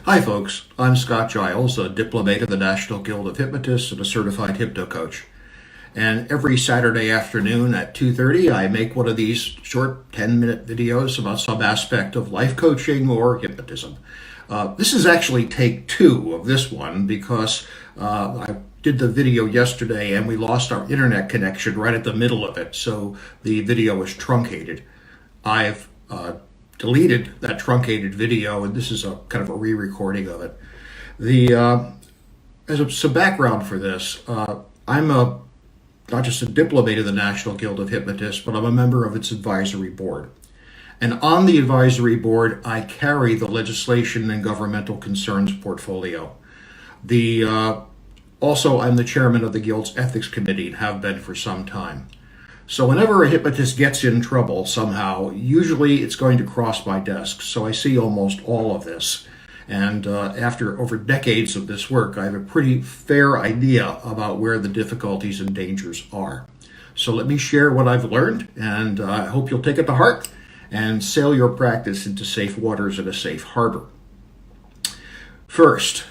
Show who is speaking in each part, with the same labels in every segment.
Speaker 1: Hi folks, I'm Scott Giles, a diplomate of the National Guild of Hypnotists and a certified hypno coach. And every Saturday afternoon at 2:30, I make one of these short 10-minute videos about some aspect of life coaching or hypnotism. This is actually take two of this one because I did the video yesterday and we lost our internet connection right at the middle of it, so the video was truncated. I've deleted that truncated video, and this is a kind of a re-recording of it. As some background for this, I'm not just a diplomate of the National Guild of Hypnotists, but I'm a member of its advisory board. And on the advisory board, I carry the legislation and governmental concerns portfolio. Also, I'm the chairman of the Guild's ethics committee and have been for some time. So whenever a hypnotist gets in trouble somehow, usually it's going to cross my desk. So I see almost all of this. And after over decades of this work, I have a pretty fair idea about where the difficulties and dangers are. So let me share what I've learned, and I hope you'll take it to heart and sail your practice into safe waters and a safe harbor. First,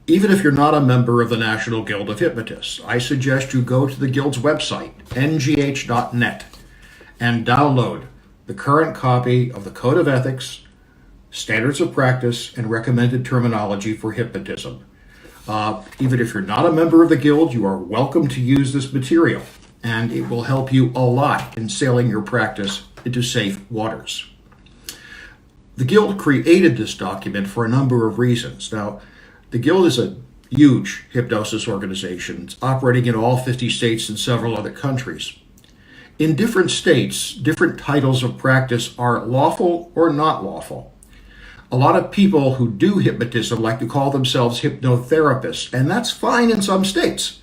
Speaker 1: even if you're not a member of the National Guild of Hypnotists, I suggest you go to the Guild's website, ngh.net, and download the current copy of the Code of Ethics, Standards of Practice, and Recommended Terminology for Hypnotism. Even if you're not a member of the Guild, you are welcome to use this material, and it will help you a lot in sailing your practice into safe waters. The Guild created this document for a number of reasons. Now, the Guild is a huge hypnosis organization. It's operating in all 50 states and several other countries. In different states, different titles of practice are lawful or not lawful. A lot of people who do hypnotism like to call themselves hypnotherapists, and that's fine in some states,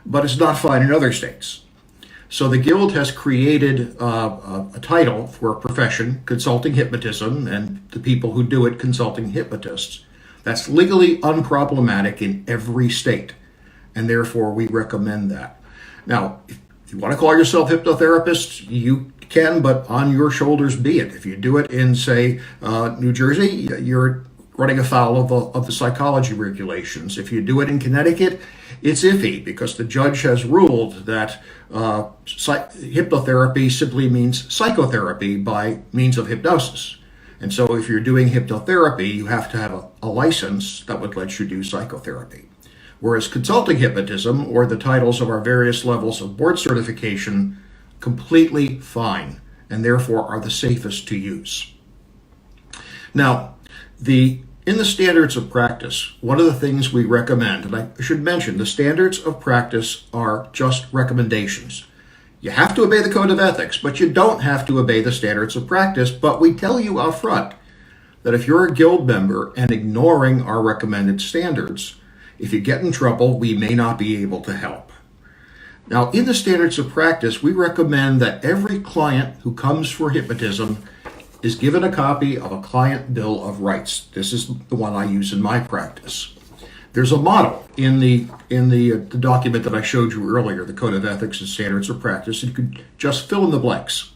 Speaker 1: but it's not fine in other states. So the Guild has created a title for a profession, consulting hypnotism, and the people who do it, consulting hypnotists. That's legally unproblematic in every state, and therefore we recommend that. Now, if you want to call yourself hypnotherapist, you can, but on your shoulders be it. If you do it in, say, New Jersey, you're running afoul of the psychology regulations. If you do it in Connecticut, it's iffy because the judge has ruled that hypnotherapy simply means psychotherapy by means of hypnosis. And so if you're doing hypnotherapy, you have to have a license that would let you do psychotherapy. Whereas consulting hypnotism, or the titles of our various levels of board certification, completely fine, and therefore are the safest to use. Now, in the standards of practice, one of the things we recommend, and I should mention, the standards of practice are just recommendations. You have to obey the Code of Ethics, but you don't have to obey the standards of practice. But we tell you up front that if you're a Guild member and ignoring our recommended standards, if you get in trouble, we may not be able to help. Now, in the standards of practice, we recommend that every client who comes for hypnotism is given a copy of a client bill of rights. This is the one I use in my practice. There's a model in the document that I showed you earlier, the Code of Ethics and Standards of Practice. You could just fill in the blanks.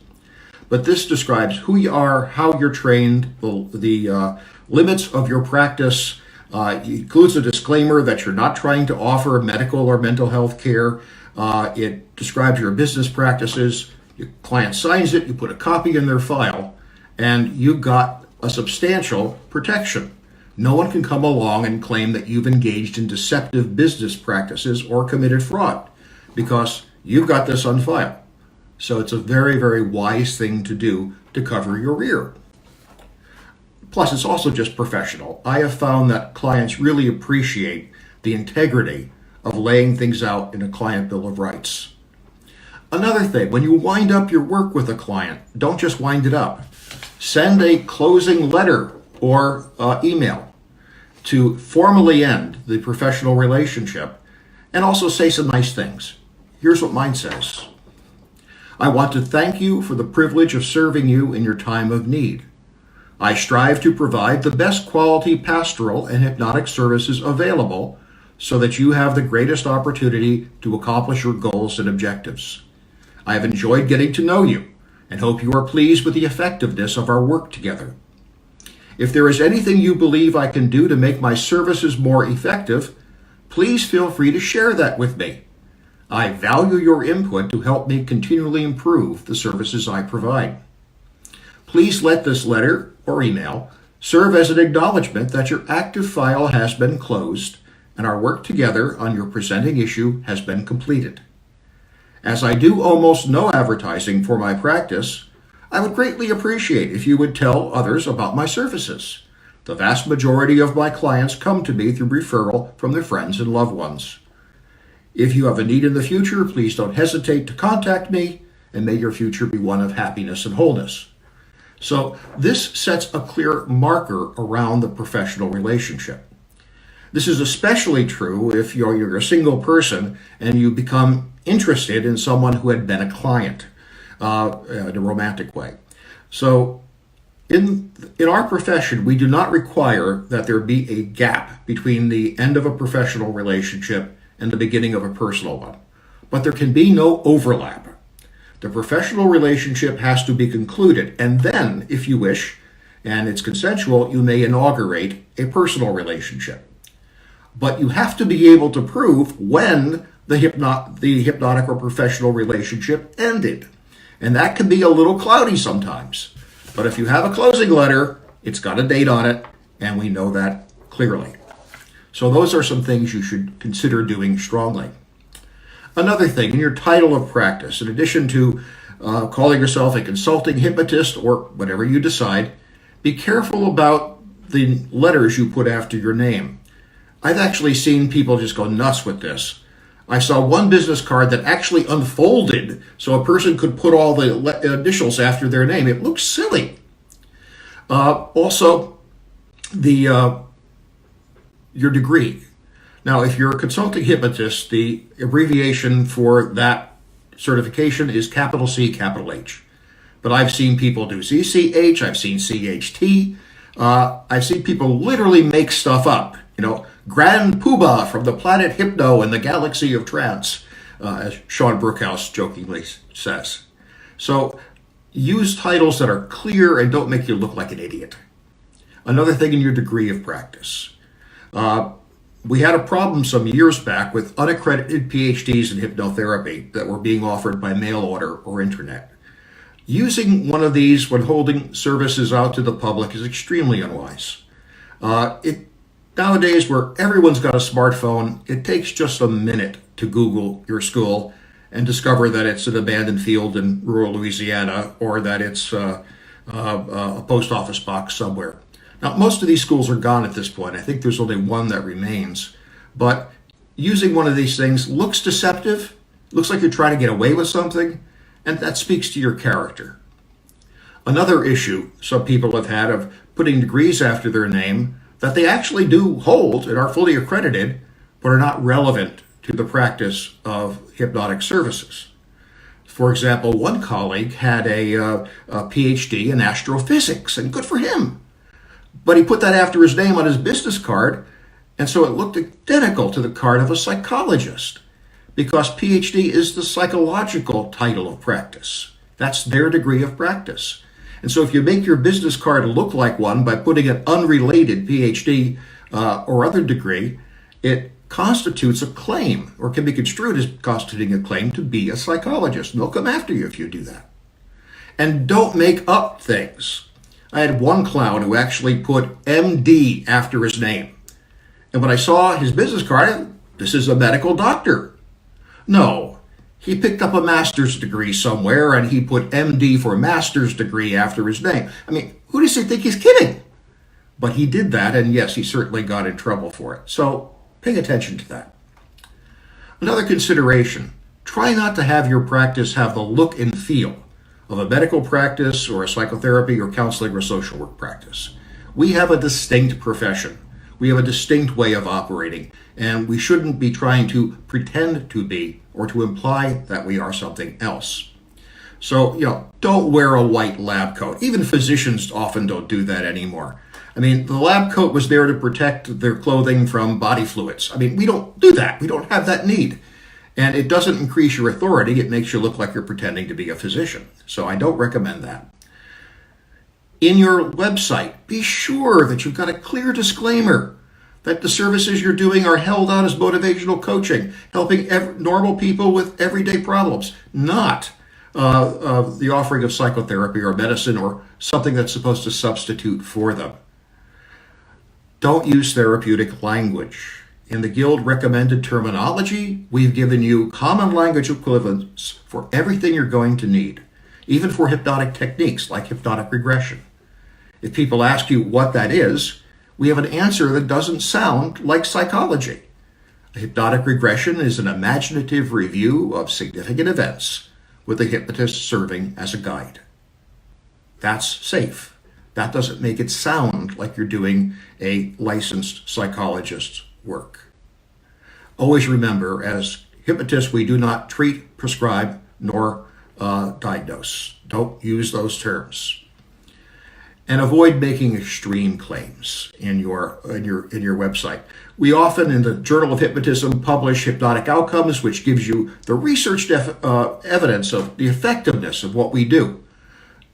Speaker 1: But this describes who you are, how you're trained, the limits of your practice. It includes a disclaimer that you're not trying to offer medical or mental health care. It describes your business practices. Your client signs it, you put a copy in their file, and you got a substantial protection. No one can come along and claim that you've engaged in deceptive business practices or committed fraud because you've got this on file. So it's a very, very wise thing to do to cover your rear. Plus, it's also just professional. I have found that clients really appreciate the integrity of laying things out in a client bill of rights. Another thing, when you wind up your work with a client, don't just wind it up. Send a closing letter or email to formally end the professional relationship, and also say some nice things. Here's what mine says. I want to thank you for the privilege of serving you in your time of need. I strive to provide the best quality pastoral and hypnotic services available so that you have the greatest opportunity to accomplish your goals and objectives. I have enjoyed getting to know you and hope you are pleased with the effectiveness of our work together. If there is anything you believe I can do to make my services more effective, please feel free to share that with me. I value your input to help me continually improve the services I provide. Please let this letter or email serve as an acknowledgement that your active file has been closed and our work together on your presenting issue has been completed. As I do almost no advertising for my practice, I would greatly appreciate if you would tell others about my services. The vast majority of my clients come to me through referral from their friends and loved ones. If you have a need in the future, please don't hesitate to contact me, and may your future be one of happiness and wholeness. So this sets a clear marker around the professional relationship. This is especially true if you're a single person and you become interested in someone who had been a client in a romantic way. So in our profession, we do not require that there be a gap between the end of a professional relationship and the beginning of a personal one. But there can be no overlap. The professional relationship has to be concluded, and then, if you wish, and it's consensual, you may inaugurate a personal relationship. But you have to be able to prove when the hypnotic or professional relationship ended. And that can be a little cloudy sometimes. But if you have a closing letter, it's got a date on it, and we know that clearly. So those are some things you should consider doing strongly. Another thing, in your title of practice, in addition to calling yourself a consulting hypnotist or whatever you decide, be careful about the letters you put after your name. I've actually seen people just go nuts with this. I saw one business card that actually unfolded so a person could put all the initials after their name. It looks silly. Also, your degree. Now, if you're a consulting hypnotist, the abbreviation for that certification is capital C, capital H. But I've seen people do CCH, I've seen CHT, I've seen people literally make stuff up. Grand Poobah from the planet Hypno and the galaxy of trance, as Sean Brookhouse jokingly says. So use titles that are clear and don't make you look like an idiot. Another thing in your degree of practice. We had a problem some years back with unaccredited PhDs in hypnotherapy that were being offered by mail order or internet. Using one of these when holding services out to the public is extremely unwise. Nowadays, where everyone's got a smartphone, it takes just a minute to Google your school and discover that it's an abandoned field in rural Louisiana or that it's a post office box somewhere. Now, most of these schools are gone at this point. I think there's only one that remains. But using one of these things looks deceptive, looks like you're trying to get away with something, and that speaks to your character. Another issue some people have had of putting degrees after their name that they actually do hold and are fully accredited, but are not relevant to the practice of hypnotic services. For example, one colleague had a PhD in astrophysics, and good for him. But he put that after his name on his business card, and so it looked identical to the card of a psychologist, because PhD is the psychological title of practice. That's their degree of practice. And so if you make your business card look like one by putting an unrelated PhD or other degree, it constitutes a claim, or can be construed as constituting a claim to be a psychologist. And they'll come after you if you do that. And don't make up things. I had one clown who actually put MD after his name. And when I saw his business card, this is a medical doctor. No, he picked up a master's degree somewhere and he put MD for master's degree after his name. I mean, who does he think he's kidding? But he did that, and yes, he certainly got in trouble for it. So pay attention to that. Another consideration, try not to have your practice have the look and feel of a medical practice or a psychotherapy or counseling or social work practice. We have a distinct profession. We have a distinct way of operating, and we shouldn't be trying to pretend to be or to imply that we are something else. So, don't wear a white lab coat. Even physicians often don't do that anymore. I mean, the lab coat was there to protect their clothing from body fluids. I mean, we don't do that. We don't have that need. And it doesn't increase your authority. It makes you look like you're pretending to be a physician. So I don't recommend that. In your website, be sure that you've got a clear disclaimer that the services you're doing are held out as motivational coaching, helping normal people with everyday problems, not the offering of psychotherapy or medicine or something that's supposed to substitute for them. Don't use therapeutic language. In the Guild recommended terminology, we've given you common language equivalents for everything you're going to need, even for hypnotic techniques like hypnotic regression. If people ask you what that is, we have an answer that doesn't sound like psychology. A hypnotic regression is an imaginative review of significant events with the hypnotist serving as a guide. That's safe. That doesn't make it sound like you're doing a licensed psychologist's work. Always remember, as hypnotists, we do not treat, prescribe, nor diagnose. Don't use those terms. And avoid making extreme claims in your website. We often, in the Journal of Hypnotism, publish hypnotic outcomes, which gives you the research evidence of the effectiveness of what we do.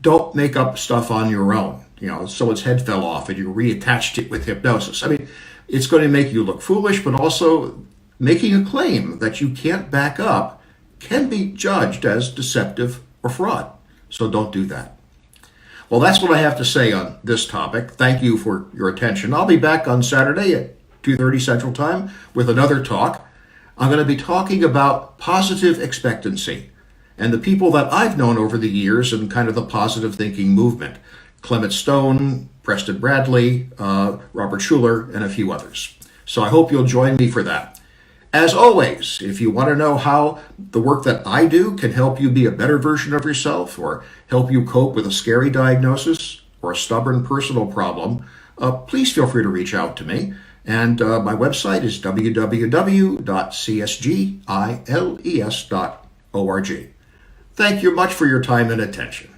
Speaker 1: Don't make up stuff on your own. Someone's head fell off and you reattached it with hypnosis. I mean, it's going to make you look foolish, but also making a claim that you can't back up can be judged as deceptive or fraud. So don't do that. Well, that's what I have to say on this topic. Thank you for your attention. I'll be back on Saturday at 2:30 Central Time with another talk. I'm going to be talking about positive expectancy and the people that I've known over the years in kind of the positive thinking movement. Clement Stone, Preston Bradley, Robert Schuller, and a few others. So I hope you'll join me for that. As always, if you want to know how the work that I do can help you be a better version of yourself or help you cope with a scary diagnosis or a stubborn personal problem, please feel free to reach out to me. And my website is www.csgiles.org. Thank you much for your time and attention.